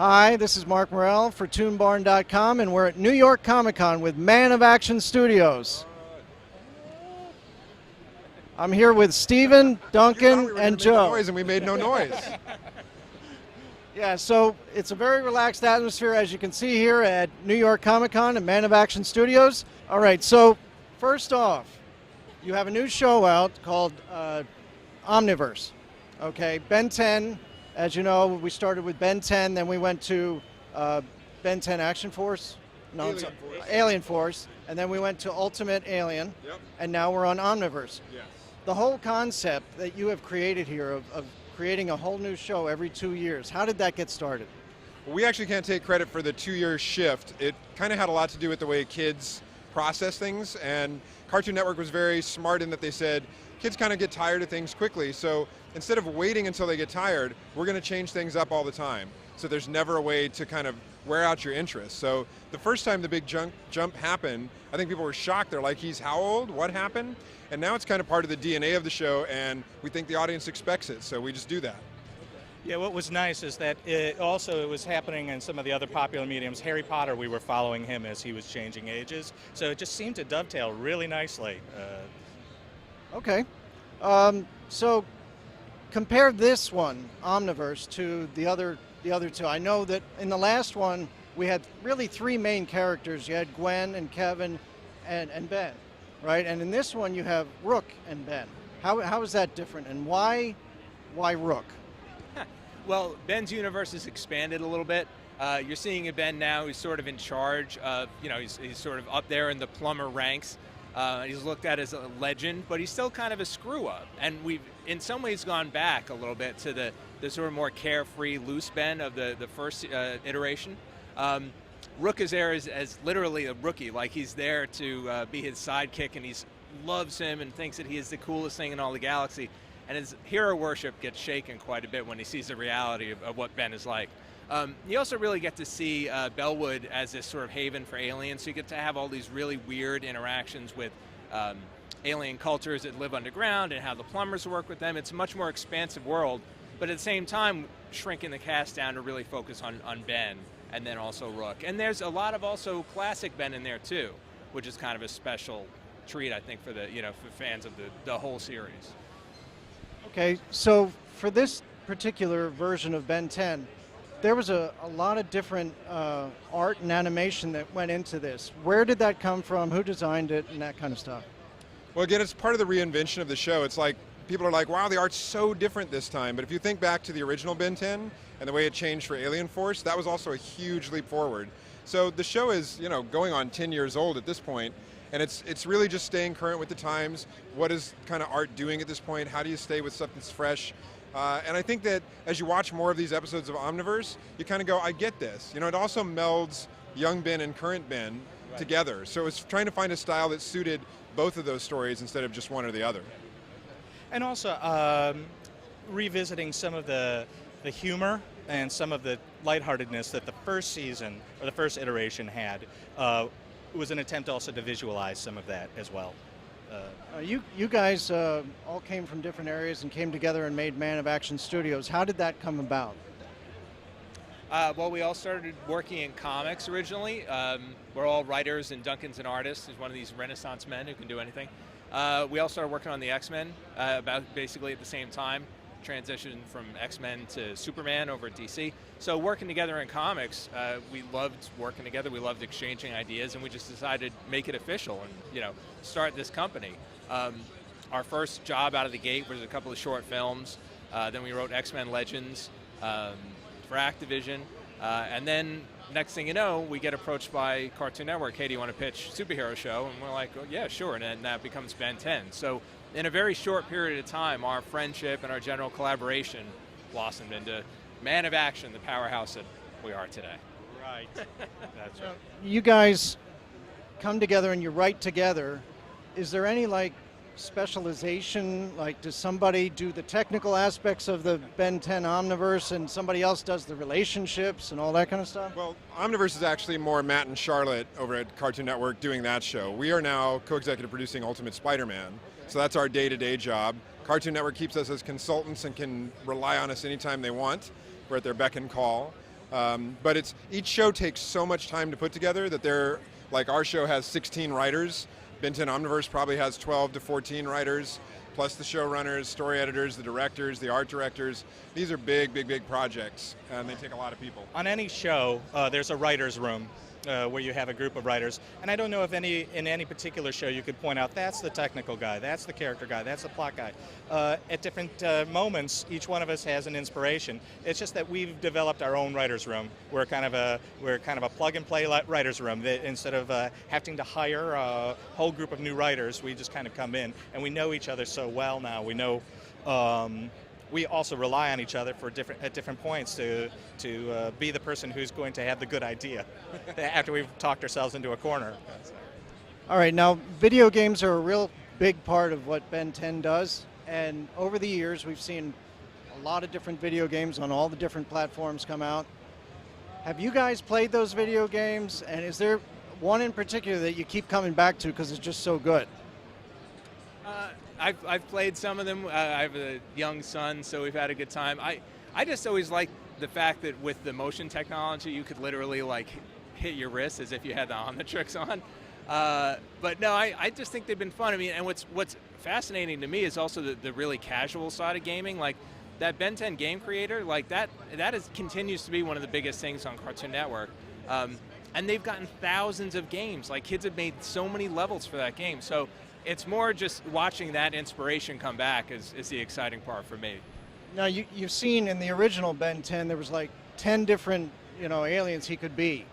Hi, this is Marc Morrell for ToonBarn.com, and we're at New York Comic Con with Man of Action Studios. I'm here with Steven, Duncan, and Joe. Noise and we made no noise. Yeah, so it's a very relaxed atmosphere, as you can see here at New York Comic Con and Man of Action Studios. All right, so first off, you have a new show out called Omniverse. Okay, Ben 10. As you know, we started with Ben 10, then we went to Ben 10 Action Force, Alien Force, and then we went to Ultimate Alien, and now we're on Omniverse. Yes. The whole concept that you have created here of creating a whole new show every 2 years, how did that get started? Well, we actually can't take credit for the 2-year shift. It kind of had a lot to do with the way kids process things, and Cartoon Network was very smart in that they said, kids kind of get tired of things quickly, so instead of waiting until they get tired, we're going to change things up all the time. So there's never a way to kind of wear out your interest. So the first time the big jump happened, I think people were shocked. They're like, he's how old? What happened? And now it's kind of part of the DNA of the show, and we think the audience expects it, so we just do that. Yeah, what was nice is that it was happening in some of the other popular mediums. Harry Potter, we were following him as he was changing ages, so it just seemed to dovetail really nicely. Okay, so compare this one, Omniverse, to the other two. I know that in the last one we had really 3 main characters. You had Gwen and Kevin and Ben, right? And in this one you have Rook and Ben. How is that different, and why Rook? Well, Ben's universe has expanded a little bit. You're seeing a Ben now who's sort of in charge of, he's sort of up there in the plumber ranks. He's looked at as a legend, but he's still kind of a screw-up. And we've, in some ways, gone back a little bit to the sort of more carefree, loose Ben of the first iteration. Rook is there as literally a rookie, like he's there to be his sidekick, and he loves him and thinks that he is the coolest thing in all the galaxy. And his hero worship gets shaken quite a bit when he sees the reality of what Ben is like. You also really get to see Bellwood as this sort of haven for aliens, so you get to have all these really weird interactions with alien cultures that live underground and how the plumbers work with them. It's a much more expansive world, but at the same time shrinking the cast down to really focus on Ben and then also Rook. And there's a lot of also classic Ben in there too, which is kind of a special treat, I think, for the for fans of the whole series. Okay, so for this particular version of Ben 10, there was a lot of different art and animation that went into this. Where did that come from? Who designed it and that kind of stuff? Well, again, it's part of the reinvention of the show. It's like, people are like, wow, the art's so different this time. But if you think back to the original Ben 10 and the way it changed for Alien Force, that was also a huge leap forward. So the show is, going on 10 years old at this point, and it's really just staying current with the times. What is kind of art doing at this point? How do you stay with stuff that's fresh? And I think that as you watch more of these episodes of Omniverse, you kind of go, I get this. It also melds young Ben and current Ben together. So it's trying to find a style that suited both of those stories instead of just one or the other. And also revisiting some of the humor and some of the lightheartedness that the first season, or the first iteration had. It was an attempt also to visualize some of that as well. You guys all came from different areas and came together and made Man of Action Studios. How did that come about? Well, we all started working in comics originally. We're all writers, and Duncan's an artist. He's one of these Renaissance men who can do anything. We all started working on the X-Men about basically at the same time. Transitioned from X-Men to Superman over at DC. So working together in comics, we loved working together. We loved exchanging ideas, and we just decided to make it official and start this company. Our first job out of the gate was a couple of short films. Then we wrote X-Men Legends for Activision, and then next thing you know, we get approached by Cartoon Network. Hey, do you want to pitch a superhero show? And we're like, oh, yeah, sure. And then that becomes Ben 10. So in a very short period of time, our friendship and our general collaboration blossomed into Man of Action, the powerhouse that we are today. Right. That's right. You guys come together and you write together. Is there any specialization? Does somebody do the technical aspects of the Ben 10 Omniverse and somebody else does the relationships and all that kind of stuff? Well, Omniverse is actually more Matt and Charlotte over at Cartoon Network doing that show. We are now co-executive producing Ultimate Spiderman, so that's our day-to-day job. Cartoon Network keeps us as consultants and can rely on us anytime they want. We're at their beck and call. But each show takes so much time to put together that like our show has 16 writers. Ben 10 Omniverse probably has 12 to 14 writers, plus the showrunners, story editors, the directors, the art directors. These are big, big, big projects, and they take a lot of people. On any show, there's a writer's room where you have a group of writers. And I don't know if in any particular show you could point out, that's the technical guy, that's the character guy, that's the plot guy. At different moments, each one of us has an inspiration. It's just that we've developed our own writer's room. We're kind of a plug-and-play writer's room. That instead of having to hire a whole group of new writers, we just kind of come in, and we know each other so well now. We know. We also rely on each other at different points to be the person who's going to have the good idea after we've talked ourselves into a corner. All right, now video games are a real big part of what Ben 10 does, and over the years we've seen a lot of different video games on all the different platforms come out. Have you guys played those video games, and is there one in particular that you keep coming back to because it's just so good? I've played some of them. I have a young son, so we've had a good time. I just always like the fact that with the motion technology, you could literally like hit your wrist as if you had the Omnitrix on. But no, I just think they've been fun. I mean, and what's fascinating to me is also the really casual side of gaming. Like that Ben 10 game creator, like that continues to be one of the biggest things on Cartoon Network. And they've gotten thousands of games. Like kids have made so many levels for that game. So it's more just watching that inspiration come back is the exciting part for me. Now you've seen in the original Ben 10 there was like 10 different aliens he could be.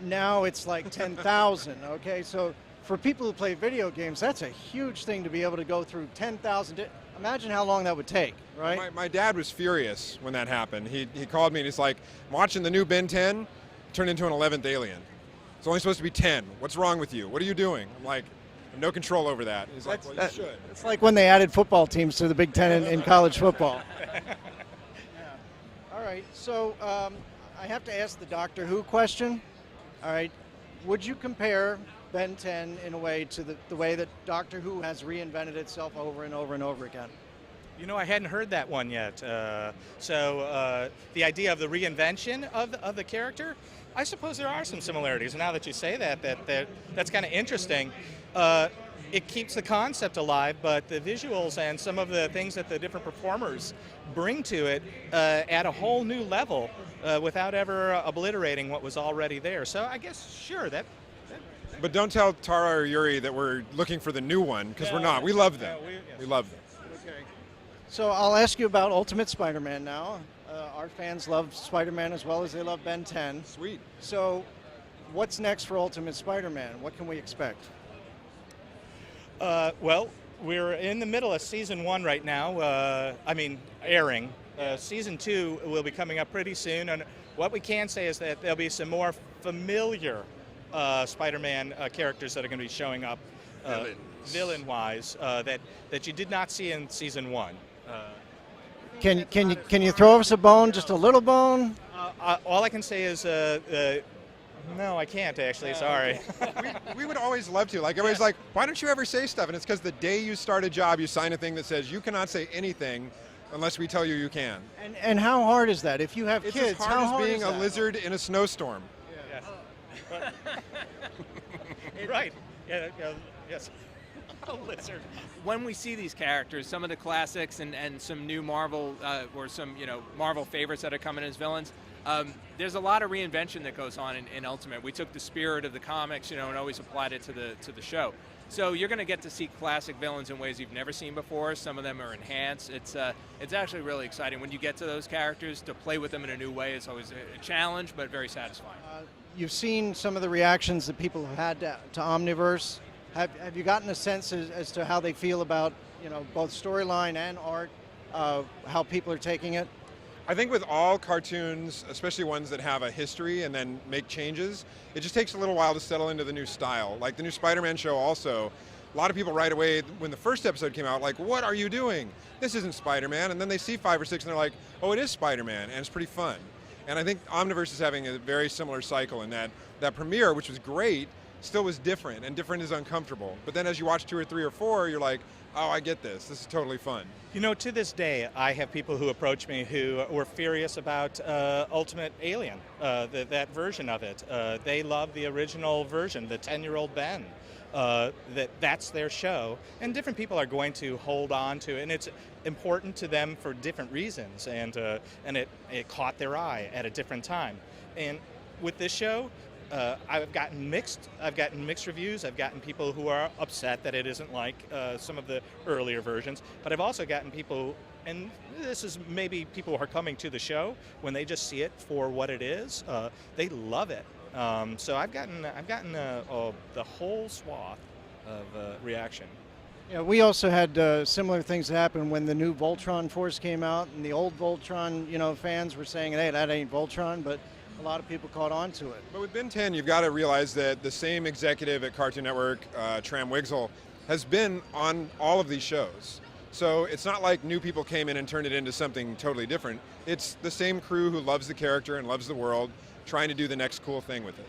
Now it's like 10,000. Okay, so for people who play video games, that's a huge thing to be able to go through 10,000. Imagine how long that would take, right? My dad was furious when that happened. He called me and he's like, I'm watching the new Ben 10 turn into an 11th alien. It's only supposed to be 10. What's wrong with you? What are you doing? I'm like, no control over that. He's like, well, you should. It's like when they added football teams to the Big Ten in college football. Yeah. All right, so I have to ask the Doctor Who question. All right, would you compare Ben 10 in a way to the way that Doctor Who has reinvented itself over and over and over again? I hadn't heard that one yet. So the idea of the reinvention of the character, I suppose there are some similarities. Now that you say that's kind of interesting. It keeps the concept alive, but the visuals and some of the things that the different performers bring to it add a whole new level without ever obliterating what was already there. So I guess, sure, that. But don't tell Tara or Yuri that we're looking for the new one, because we're not. We love them. We love them. Okay. So I'll ask you about Ultimate Spider-Man now. Our fans love Spider-Man as well as they love Ben 10. Sweet. So what's next for Ultimate Spider-Man? What can we expect? Well, we're in the middle of season 1 right now. Airing. Season 2 will be coming up pretty soon, and what we can say is that there'll be some more familiar Spider-Man characters that are going to be showing up, villain-wise, that you did not see in season 1. Can you throw us a bone, just a little bone? All I can say is. No, I can't actually, sorry. we would always love to. Like, everybody's like, why don't you ever say stuff? And it's because the day you start a job, you sign a thing that says you cannot say anything unless we tell you you can. And how hard is that? If you have it's kids, as how hard hard as being is that? a lizard in a snowstorm. Yes. Right. Yeah, yes. A lizard. When we see these characters, some of the classics and some new Marvel or some Marvel favorites that are coming as villains, there's a lot of reinvention that goes on in Ultimate. We took the spirit of the comics, and always applied it to the show. So you're going to get to see classic villains in ways you've never seen before. Some of them are enhanced. It's actually really exciting when you get to those characters. To play with them in a new way is always a challenge, but very satisfying. You've seen some of the reactions that people have had to Omniverse. Have you gotten a sense as to how they feel about both storyline and art, how people are taking it? I think with all cartoons, especially ones that have a history and then make changes, it just takes a little while to settle into the new style. Like the new Spider-Man show also, a lot of people right away, when the first episode came out, like, what are you doing? This isn't Spider-Man. And then they see 5 or 6 and they're like, oh, it is Spider-Man, and it's pretty fun. And I think Omniverse is having a very similar cycle in that premiere, which was great, still was different, and different is uncomfortable. But then as you watch 2 or 3 or 4, you're like, oh, I get this. This is totally fun. You know, to this day, I have people who approach me who were furious about Ultimate Alien, that version of it. They love the original version, the 10-year-old Ben. That's their show, and different people are going to hold on to it, and it's important to them for different reasons, and it caught their eye at a different time. And with this show, I've gotten mixed reviews. I've gotten people who are upset that it isn't like some of the earlier versions, but I've also gotten people, and this is maybe people who are coming to the show when they just see it for what it is. They love it. So I've gotten the whole swath of reaction. Yeah, we also had similar things happen when the new Voltron Force came out, and the old Voltron, fans were saying, "Hey, that ain't Voltron," but a lot of people caught on to it. But with Ben 10, you've got to realize that the same executive at Cartoon Network, Tram Wigzell, has been on all of these shows. So it's not like new people came in and turned it into something totally different. It's the same crew who loves the character and loves the world, trying to do the next cool thing with it.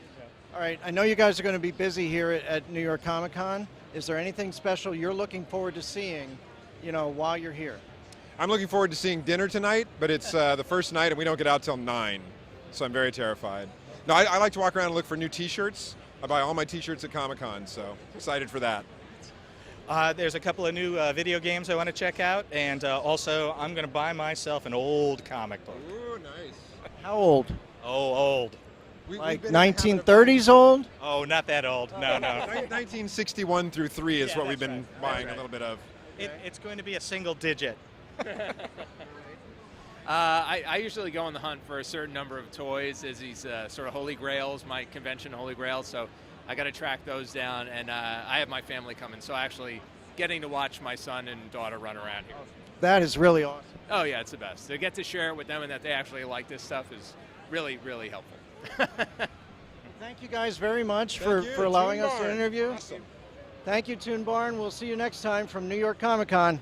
All right, I know you guys are going to be busy here at New York Comic Con. Is there anything special you're looking forward to seeing, while you're here? I'm looking forward to seeing dinner tonight, but it's the first night and we don't get out till 9, so I'm very terrified. No, I like to walk around and look for new t-shirts. I buy all my t-shirts at Comic-Con, so excited for that. There's a couple of new video games I want to check out, and also I'm going to buy myself an old comic book. Ooh, nice. How old? Oh, old. Like 1930s old? Oh, not that old. No. 1961 through 3 is Yeah, what we've that's been right. buying That's a little bit of. It's going to be a single digit. I usually go on the hunt for a certain number of toys as these sort of holy grails, my convention holy grails. So I got to track those down, and I have my family coming. So actually getting to watch my son and daughter run around here. That is really awesome. Oh yeah, it's the best. To get to share it with them and that they actually like this stuff is really, really helpful. Thank you guys very much Thank for you, allowing us to ToonBarn. interview. Awesome. Thank you, ToonBarn. We'll see you next time from New York Comic Con.